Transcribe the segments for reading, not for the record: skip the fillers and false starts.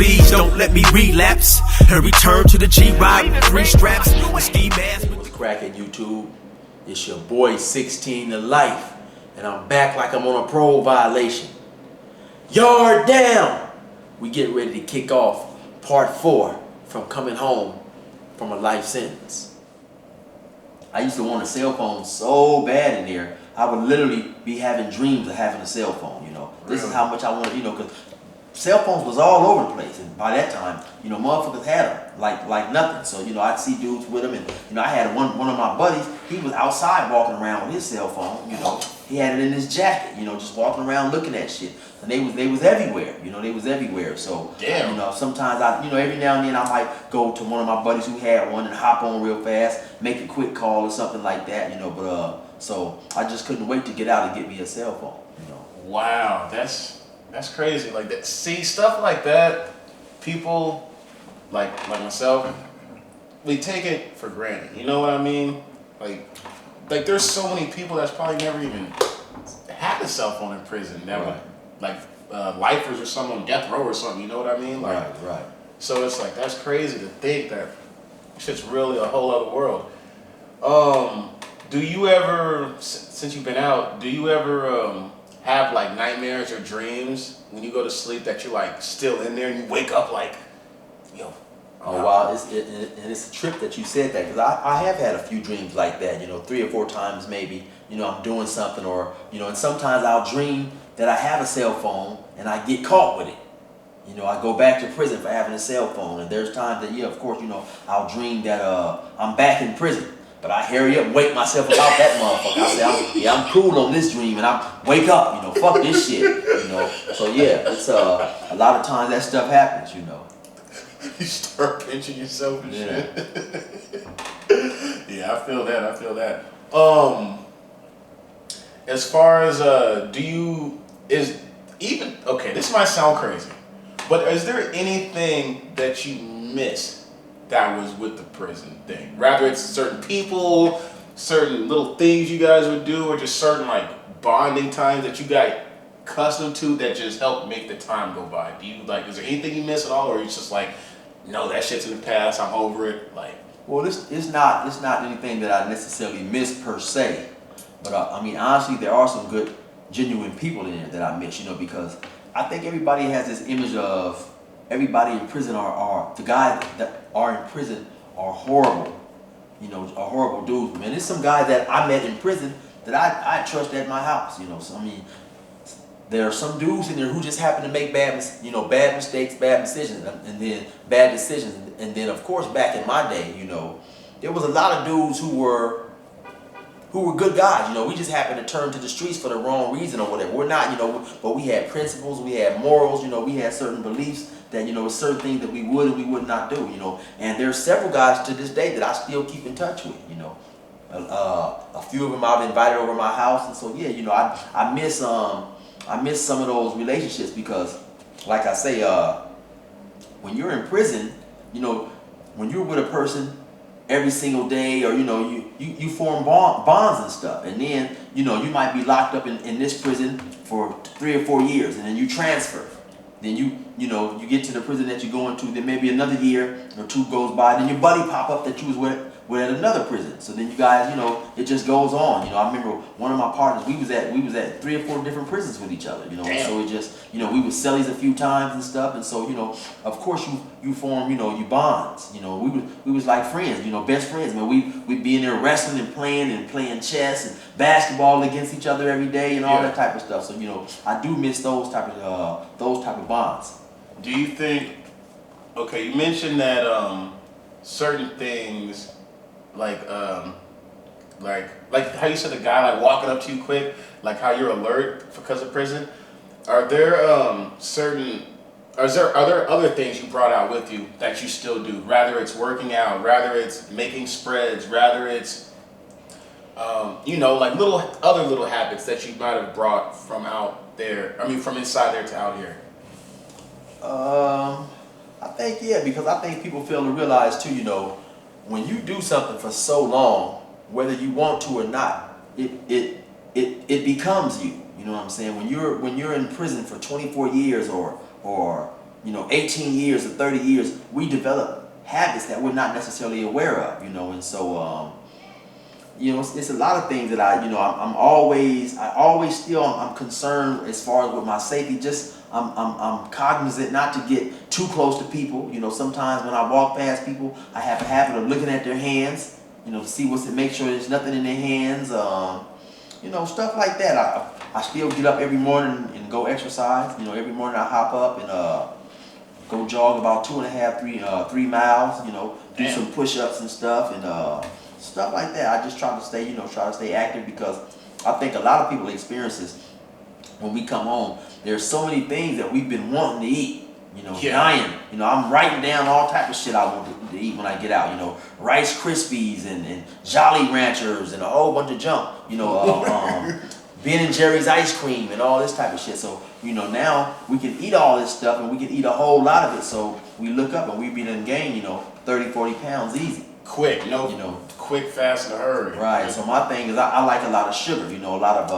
please don't let me relapse and return to the G-Ride with 3 straps, the ski mask. What's cracking, YouTube? It's your boy 16 to life, and I'm back like I'm on a parole violation. Yard down! We get ready to kick off part 4 from coming home from a life sentence. I used to want a cell phone so bad in there, I would literally be having dreams of having a cell phone, you know. This is how much I wanted, you know, because cell phones was all over the place, and by that time, you know, motherfuckers had them like nothing. So, you know, I'd see dudes with them, and, you know, I had one of my buddies, he was outside walking around with his cell phone, you know. He had it in his jacket, you know, just walking around looking at shit. And they was everywhere, you know, they was everywhere. So, damn. You know, sometimes I, you know, every now and then I might go to one of my buddies who had one and hop on real fast, make a quick call or something like that, you know, but, so I just couldn't wait to get out and get me a cell phone, you know. Wow, that's crazy. Like that. See, stuff like that, people like myself, we take it for granted. You know what I mean? Like there's so many people that's probably never even had a cell phone in prison. That would, like lifers or someone on death row or something. You know what I mean? Like, Right. So it's like that's crazy to think that shit's really a whole other world. Do you ever, since you've been out, do you ever have like nightmares or dreams when you go to sleep that you're like still in there and you wake up like, yo? Oh wow, and it's a trip that you said that, because I have had a few dreams like that, you know, 3 or 4 times maybe, you know, I'm doing something, or, you know, and sometimes I'll dream that I have a cell phone and I get caught with it. You know, I go back to prison for having a cell phone, and there's times that, yeah, of course, you know, I'll dream that I'm back in prison. But I hurry up, wake myself up out that motherfucker. I say, I'm cool on this dream, and I wake up, you know, fuck this shit, you know. So yeah, it's a lot of times that stuff happens, you know. You start pinching yourself and shit. Yeah, I feel that. As far as this might sound crazy, but is there anything that you miss that was with the prison thing? Rather it's certain people, certain little things you guys would do, or just certain like bonding times that you got accustomed to that just helped make the time go by. Do you like, is there anything you miss at all, or it's just like, no, that shit's in the past, I'm over it? Like, well, it's not anything that I necessarily miss per se, but I mean, honestly, there are some good, genuine people in there that I miss, you know, because I think everybody has this image of everybody in prison are the guys that are in prison are horrible, you know, are horrible dudes. Man, there's some guys that I met in prison that I trust at my house, you know. So I mean, there are some dudes in there who just happen to make bad mistakes, bad decisions, and then of course back in my day, you know, there was a lot of dudes who were good guys, you know. We just happened to turn to the streets for the wrong reason or whatever. We're not, you know, but we had principles, we had morals, you know, we had certain beliefs that, you know, certain things that we would and we would not do, you know. And there's several guys to this day that I still keep in touch with, you know. A few of them I've invited over my house, and so yeah, you know, I miss some of those relationships, because, like I say, when you're in prison, you know, when you're with a person every single day, or, you know, you form bonds and stuff, and then, you know, you might be locked up in this prison for 3 or 4 years, and then you transfer. Then you know, you get to the prison that you're going to, then maybe another year or 2 goes by, then your buddy pop up that you was with at another prison. So then you guys, you know, it just goes on. You know, I remember one of my partners, we was at 3 or 4 different prisons with each other, you know. Damn. So it just, you know, we would cellies a few times and stuff, and so, you know, of course you form, you know, you bonds. You know, we was like friends, you know, best friends. Man, we'd be in there wrestling and playing chess and basketball against each other every day and all that type of stuff. So, you know, I do miss those type of bonds. do you think, okay, you mentioned that certain things like how you said the guy like walking up to you quick, like how you're alert because of prison. Are there are there other things you brought out with you that you still do? Rather it's working out, rather it's making spreads, rather it's you know, like other little habits that you might have brought from out there. I mean, from inside there to out here. I think, yeah, because I think people fail to realize too, you know, when you do something for so long, whether you want to or not, it becomes you. You know what I'm saying? When you're in prison for 24 years or 18 years or 30 years, we develop habits that we're not necessarily aware of, and so, it's a lot of things that I'm concerned as far as with my safety. Just I'm cognizant not to get too close to people. Sometimes when I walk past people, I have a habit of looking at their hands, to see make sure there's nothing in their hands, stuff like that. I still get up every morning and go exercise. Every morning I hop up and go jog about 2.5, 3 miles. Do some push-ups and stuff and stuff like that. I just try to stay active, because I think a lot of people experience this when we come home. There's so many things that we've been wanting to eat. Dying. I'm writing down all type of shit I want to eat when I get out. Rice Krispies and Jolly Ranchers and a whole bunch of junk. Ben and Jerry's ice cream and all this type of shit. So now we can eat all this stuff and we can eat a whole lot of it. So we look up and we be done gain 30, 40 pounds easy. Quick, quick, fast, in a hurry. Right. So my thing is I like a lot of sugar. A lot of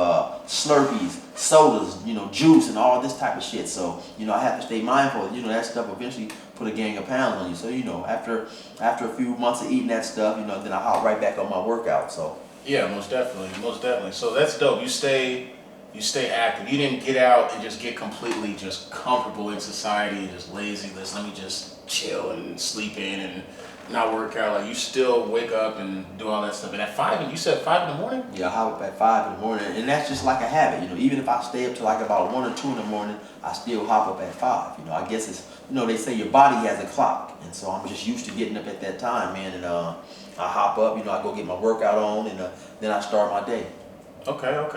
Slurpees, sodas, juice and all this type of shit. So I have to stay mindful. That stuff eventually put a gang of pounds on you. So after a few months of eating that stuff, then I hop right back on my workout. So yeah, most definitely. So that's dope. You stay active. You didn't get out and just get completely just comfortable in society and just lazy. Let me just chill and sleep in and not work out. Like, you still wake up and do all that stuff. And at 5, and you said 5 in the morning? Yeah, I hop up at 5 in the morning, and that's just like a habit. Even if I stay up to like about 1 or 2 in the morning, I still hop up at 5. I guess it's they say your body has a clock, and so I'm just used to getting up at that time, man. And I hop up, I go get my workout on, and then I start my day. Okay. Let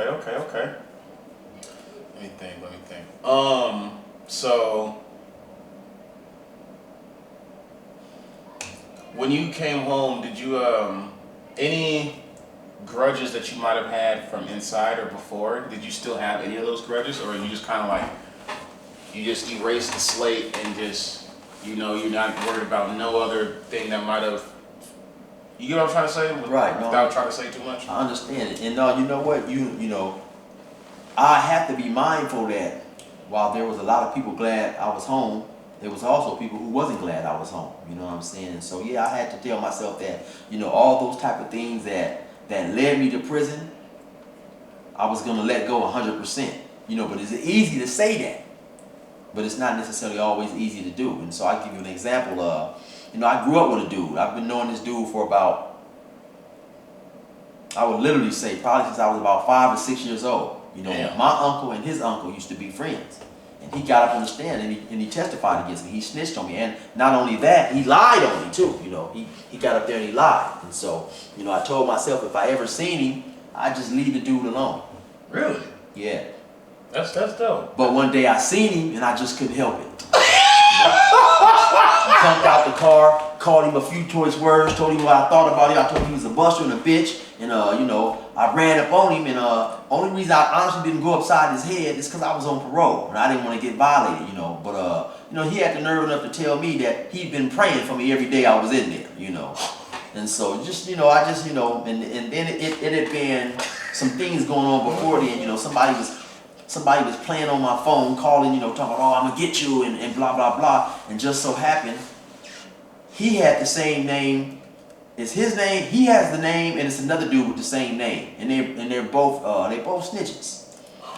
me think. So when you came home, did you any grudges that you might have had from inside or before? Did you still have any of those grudges, or you just kind of like you just erased the slate and just you're not worried about no other thing that might have? You get what I'm trying to say? Right. Without trying to say too much. I understand it, and you know what? I have to be mindful that while there was a lot of people glad I was home, there was also people who wasn't glad I was home. You know what I'm saying? And so I had to tell myself that all those type of things that led me to prison, I was gonna let go 100%. But it's easy to say that, but it's not necessarily always easy to do. And so I give you an example. I grew up with a dude. I've been knowing this dude for about, I would literally say probably since I was about 5 or 6 years old. My uncle and his uncle used to be friends. And he got up on the stand and he testified against me. He snitched on me. And not only that, he lied on me too. He got up there and he lied. And so, I told myself if I ever seen him, I'd just leave the dude alone. Really? Yeah. That's dope. But one day I seen him and I just couldn't help it. I jumped out the car, called him a few choice words, told him what I thought about him. I told him he was a buster and a bitch. And, I ran up on him, and only reason I honestly didn't go upside his head is because I was on parole, and I didn't want to get violated, But, he had the nerve enough to tell me that he'd been praying for me every day I was in there, And so just, and then it had been some things going on before then, somebody was playing on my phone, calling, talking about, oh, I'm going to get you, and blah, blah, blah. And just so happened, he had the same name. It's his name. He has the name, and it's another dude with the same name, and they're both snitches.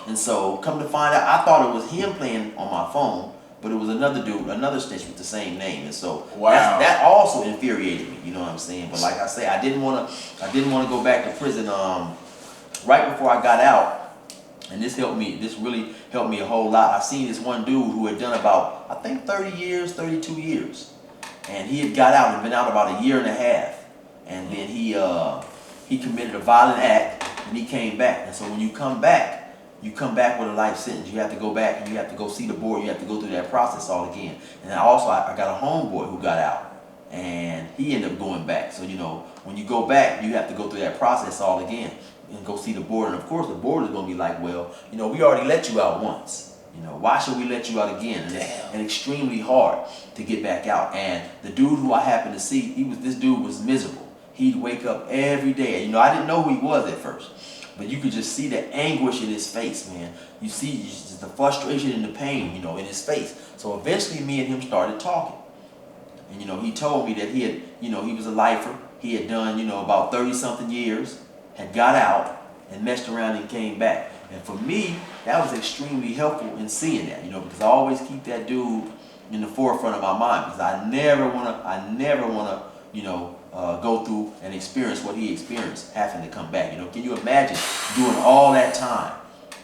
And so, come to find out, I thought it was him playing on my phone, but it was another dude, another snitch with the same name. And so that also infuriated me. You know what I'm saying? But like I say, I didn't want to go back to prison. Right before I got out, and this really helped me a whole lot. I seen this one dude who had done about, I think 30 years, 32 years, and he had got out and been out about 1.5 years. And then he committed a violent act, and he came back. And so when you come back with a life sentence. You have to go back and you have to go see the board. You have to go through that process all again. And I got a homeboy who got out, and he ended up going back. So when you go back, you have to go through that process all again and go see the board. And of course, the board is going to be like, well, we already let you out once. Why should we let you out again? And it's extremely hard to get back out. And the dude who I happened to see, this dude was miserable. He'd wake up every day. I didn't know who he was at first, but you could just see the anguish in his face, man. You see just the frustration and the pain, you know, in his face. So eventually me and him started talking. And, you know, he told me that he had, you know, he was a lifer. He had done, you know, about 30-something years, had got out and messed around and came back. And for me, that was extremely helpful in seeing that, you know, because I always keep that dude in the forefront of my mind, because I never wanna, you know, go through and experience what he experienced, having to come back. You know, can you imagine doing all that time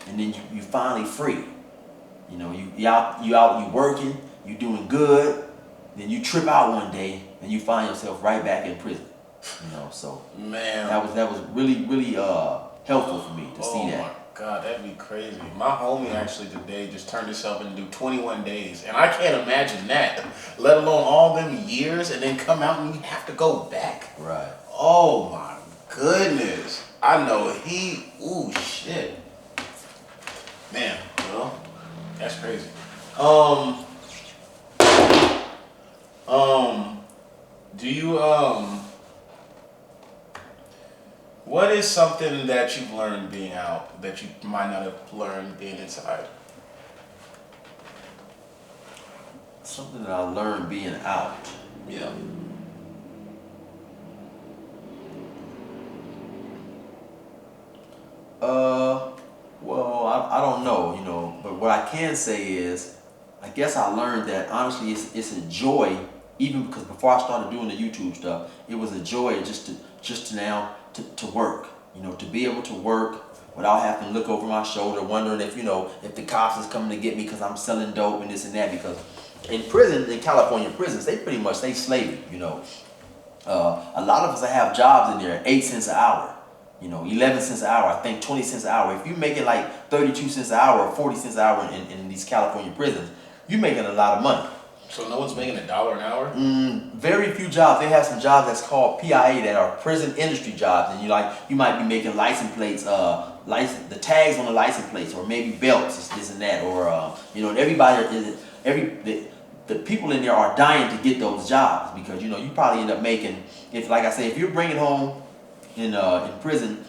and then you finally free? You know, you out, you working, you doing good, then you trip out one day and you find yourself right back in prison. You know, so Man, that was really helpful for me to see that. Oh my God, that'd be crazy. My homie actually today just turned himself in to do 21 days, and I can't imagine that. Let alone all them years, and then come out and you have to go back. Right. Oh my goodness. I know he. Ooh shit. Man, well, that's crazy. Do you what is something that you've learned being out that you might not have learned being inside? Something that I learned being out. Yeah. Well, I don't know, you know, but what I can say is, I guess I learned that honestly it's a joy, even because before I started doing the YouTube stuff, it was a joy just to work, you know, to be able to work without having to look over my shoulder, wondering if, you know, if the cops is coming to get me because I'm selling dope and this and that, because in prison, in California prisons, they pretty much, they slave you, you know. A lot of us that have jobs in there, 8 cents an hour. You know, 11 cents an hour, I think 20 cents an hour. If you're making like 32 cents an hour or 40 cents an hour in these California prisons, you're making a lot of money. So no one's making $1 an hour? Very few jobs. They have some jobs that's called PIA that are prison industry jobs, and you might be making license plates, the tags on the license plates, or maybe belts, this and that, or you know, and the people in there are dying to get those jobs, because you know you probably end up making, if like I say, if you're bringing home in prison